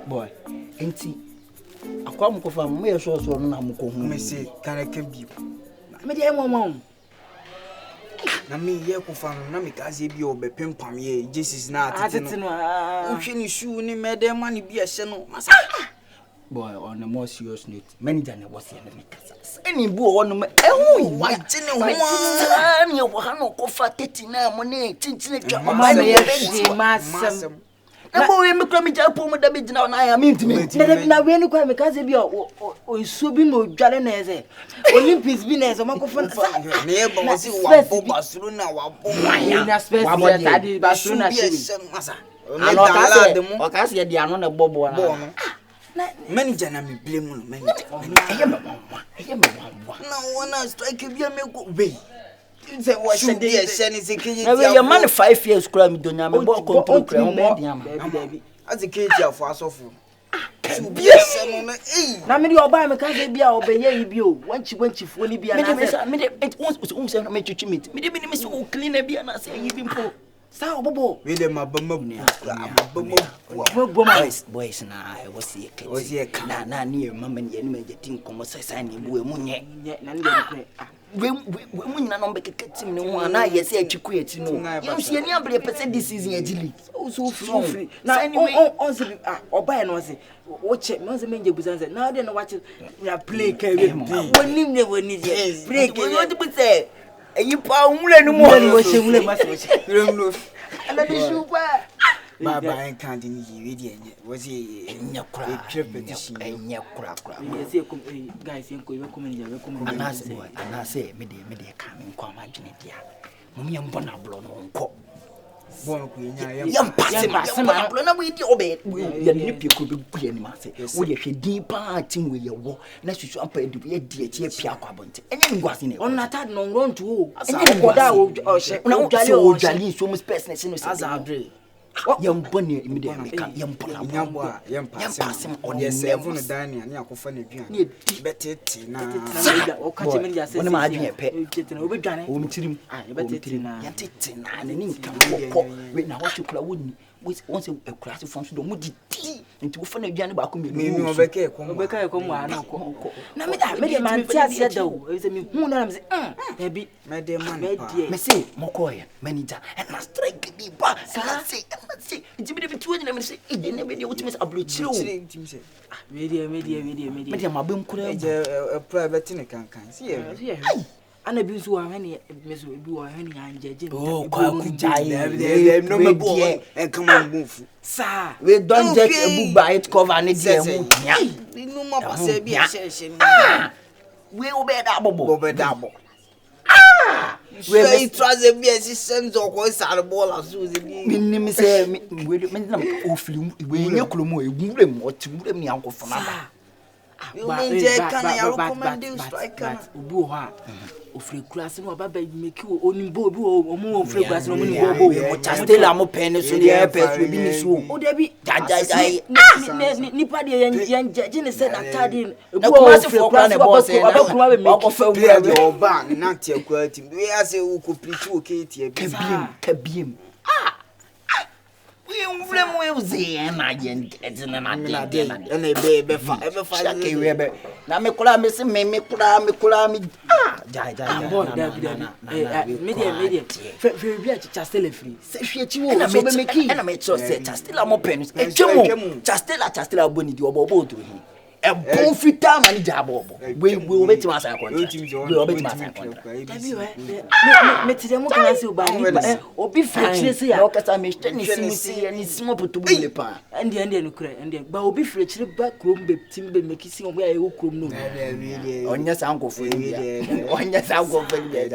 boy enti akwa mkofa mo ye so no na mko hu me say can ka bi me dey mom na me ye kofa no na me ka se bi obepempam ye Jesus na atete no uhwe ni shoe ni medem ma ni bi ehye no masa boy on a more serious note manager ne was here no kasa any bu o no ehu wa tene ho ni wo ha no kofa 39 mo ne chinchin twa ma me ye hwe masem na bo we me kra me japo mo da be gina na ya me ntimi na we ni kwa me ka se bi o nsuo bi na odware na eze Olympics bi na eze makofa na ye ba si wa bo basuru na wa bo na space ya tadi basuru na shiri masa o ka se de ano na bobo na manager na me blame no manager eye me mama na wona strike bi me go be say what said dey share say keji na we your man 5 years kura me donya me bo control kura mo be dia ma as a keji afo asofo bi share no na me dey oba me ka say bia obenye yi bi o wanchi fo ni bia na me dey say me twitwi me dey me say o clean bia na say yi bi mpo sa obobo we dey mabamu boys na I was here na near mama ni enu me jetin komo sai ni bu emu nye na ndi kure we nyina no mbekeke tim ne ho na yesi atwiku eti no you see any amble person this season agili so free na on se oba e no se wo che me se menje busanze na de no watch ya play ka we wonim ne woni je break you to say eyi pa nwule no mo wo che nwule ma se wo che remno ala de shuba baba en kan di ni we di enye was enye kura enye kura yes guys en ko we come ni we come anase me de ka me nko amadwene dia mum ye mbona blo no nko bon ko nya yam passe ma blo na we di obe ye ni piko be gu ye ni ma se wo ye hwedin pa tim we ye wo na susu ampa edu ye di etie pia kwa bonte enye ni gwase ne on na tad no ronto o enye ko da o hye na o jali so mu space na se no se azadre yambone immediately ka yampona nyabwa yampasse on ye seven dani ani akofa na duan betete na o ka che me ya se wona ma adwen pe o be dwane o mtirim betete na ya tete na ni nka ko we na what you kula woni once a class from so mo di nti wo fa na duan ba ko me me obeka e ko mo ana ko na me de man ti ase da o e se me hu na me se e bi me de man pa me se mokoye manager and na strike di ba say nti me de tuo ni na me se e de na me de wotime se abrochire o nti se me de mabem kura e private ne kankan si e ana bi so wa hane me so bi wa hane anjeje oh kwa ku jai no me bo en kama mbufu sa we don't get a book by it cover ne dia mu nya no ma passe bi a sheshe ni we obeda bobo we traze bi a senzo ko sar bola suzi bi minni se we na o film we nya klomo egure mu otimure mi ankofona ba we nje kan ya recommend striker obu ho a ofre class no baba make onimbo obi o mu ofre class no mu ni bobo mo chastela mo pen so dey pes we bi ni so o dey bi jajajai ni pa dey yan jeje ne se na tade na kuma se for class na boss e na ko fa we dey oba na tie kwa team we ase wo ko preach wo ke tie bi kabiem we umflem we uze na yen edina na de na be fa shake we be na me kula me se me kula me jai boy media fe bi a chastela free se hwe chi wo so be meki na me cho se chastela mo pen e twemo chastela boni di obo odo hi e bonfita man jabo we obeti ma sa contract we obeti ma sa contract me tire mo kana se oba ni obi frechire se ya o kasa me hwɛ ni simo putubu le pa ende no kura ende ba obi frechire ba krom be tim be meki si obo ya e krom no onya sa nkofo ni onya sa nkofo ni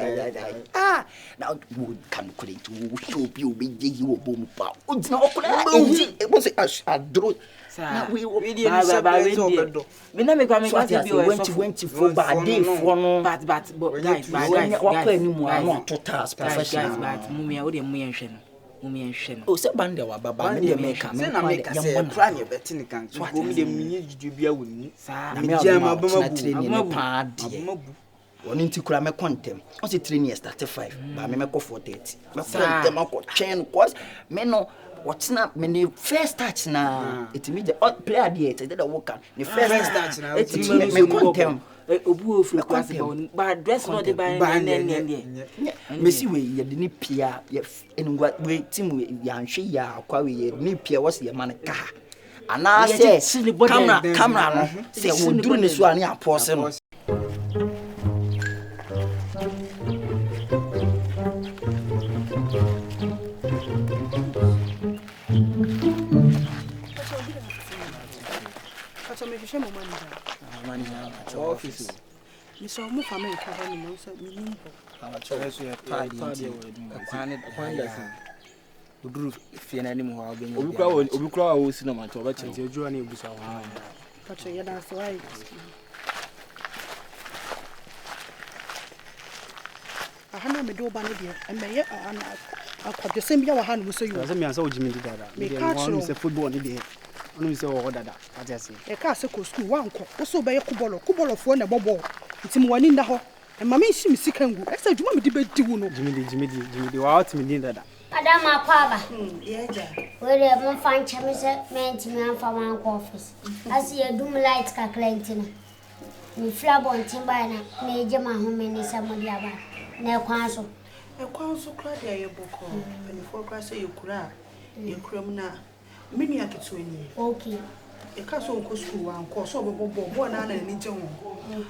na wo kan kure tu wo obi jeyi wo bom pa o dina okura e bo se adro na we me na me kwa me kwase bi o 2024 ba dey for no but guys wakọ ni mu anu total professional but mu me o de mu yen hwe no o se bande wa baba me de make me na make say plan ye beti ni kan so go me de minye juju bia woni na me jama bama bu pa de woni nti kura me kontem o se training start 5 ba me ko 4:30 me kontem ko train course me no what's not many first touch na it me the player there it the work the first touch na it me contem obu ofre class but dress no dey buy me see we ye ni pia ye enungwa we team we yanhwe ya akwa we ye ni pia was ye man ka ana say camera no say wonduru ne so ani apose no office. You saw more for me covering no so me. Our choice we party. Uduru fie na nim ho abenye. Obukra wo si na ma to ba che. Ti adwura na ebusa ho. But you da so why? Ahana me do ba ne de. E me ye akwadesem bia wa ha no so you. Say me ansa ojimi di dada. Me dey say football ni dey. Onu say wo dada. Ati ase. E ka se ko school wa nko. Wo so be ye kubolo fo na bobo. Ntim wani nda ho. E mama nshi mi sika ngu. E say djuma me di be di wo no. Jimidi wa out me din dada. Adama kwaba. Yeja. Where mo fan chame se menti me anfa wan office. As ye dum light ka client no. Mi flabon timba na me je ma ho me ni se mo dia ba. Na kwan so. E kwan so kra dia ye boko. Ani fo kra se ye kura. Ye kura mu na. Me nua ketu ani. Okay. E ka so nko school wa nko so bobo na ni je ho.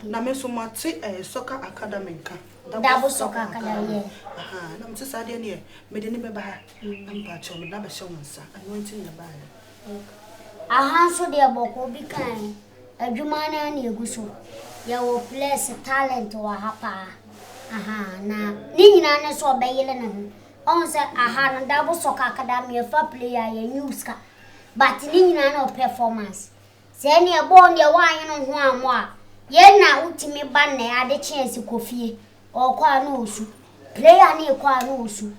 Na me so mate soccer academy ka. Dabo soccer academy. Aha, na mse sa de ne me de ni be ba ha. Am pa cho me na be hye wonsa. Anointing na ba ya. Aha so de boko bi kan. Adwuma na na eguso. Ya wo place talent wa hapa. Aha, na ni nyina ne so obeyele na ho. On say aha na Dabo soccer academy fa player ya news ka. But ni nyina na performance. Say ne ball ne wa yin no ho amo a. Ye na utimi ba na ade chance kofie. Okwa na osu. Player na ekwa na osu.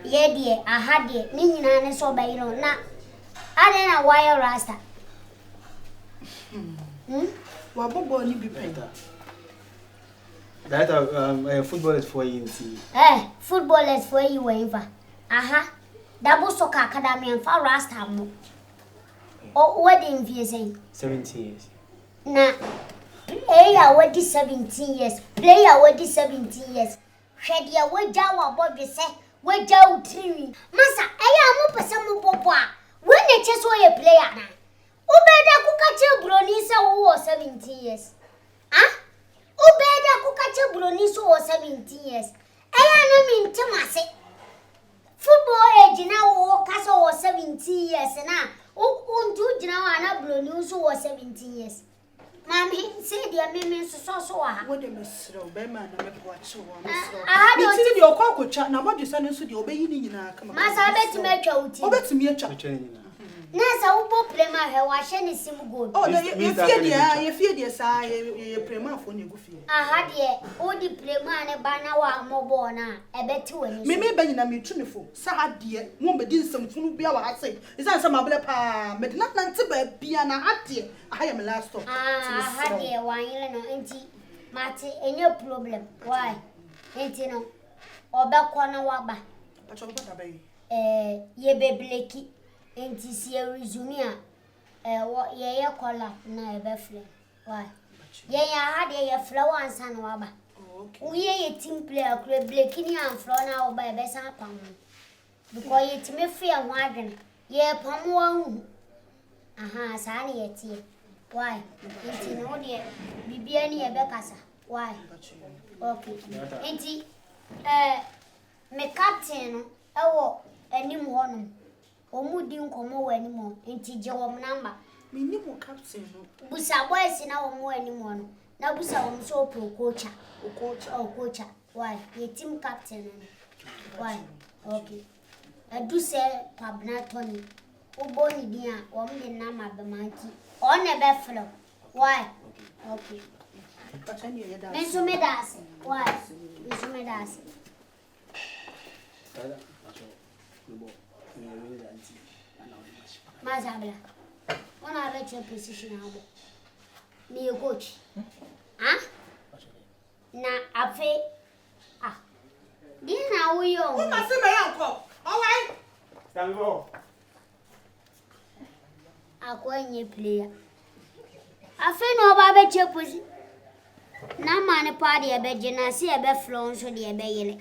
Ye de aha de ni nyina ne so obeyele na ade na wire Rasta. Wa bobo ni bi pen. That football is for you see. Football is for you wherever. Aha. Dabo soccer academy and for Rasta mo. What in view saying? 17 years. Na player what 17 years. Player what 17 years. Shedia we jawa bobi say we jaw tree. Masa mo pesa mo popo a. We na che so ye player na. Ubeda ku ka che broni say wo 17 years. Ubeda ku ka che broni so wo 17 years. Na mi ntimase. Football age na wo ka so wo 17 years na. Untu jina wa na broni so wo 17 years. Mami, say dia me so wa. Wo de mesro be ma na me po ache wo mesro. Don't see the okwa kwotwa na mo dwesa ne so de obeyi ni nyina kama. Masa betimi atwa uti. Obetimi atwa. Nasa ubo prema he wa hye ne sim gold. Oh, ye fie dia sa ye prema fo ne gu fie. Aha de odi prema ne ba na wa mobo na ebeti wani. Me ba nyina me tu ne fo. Sa ha de mo be di nsamfunu bia wa ha sei. Isa nsa mabele pa me de na nante ba bia na ha de. Aha ye me last stop. Aha de wa yele no enti mate enye problem. Why? Enti no obekọ na wa ba. Pa cho ba da ba yi. Ye bebleki. Enti si resume a ye kola na ebe fle. Why? Ye ha de ye fle wan san wa ba. Okay. Ye team player kure blekini an flo na oba ebe san pam. Because ye timi fear ho adwene. Ye pam wa hu. Aha, sa na ye tie. Why? Enti no de bibia ni ebe kasa. Why? Okay. Enti me captain no ewo anim ho no. Omudi nkomo wani mo enti je wo namba me ni mo captain no busa boys na wo wani mo no na busa wo so pro coach why ye team captain no why okay adu se pabna tony ubo ni dia wo me namba be manki on e be flow why okay me so me das why me so me das Mazabla. When I bet your position now. Me a coach. Na afe. Di na wo yo. Wo ma se me yanko. All right. Stand go. akwenye player afi no ba be cheposi na mane pa de be gina se be flow so de be yele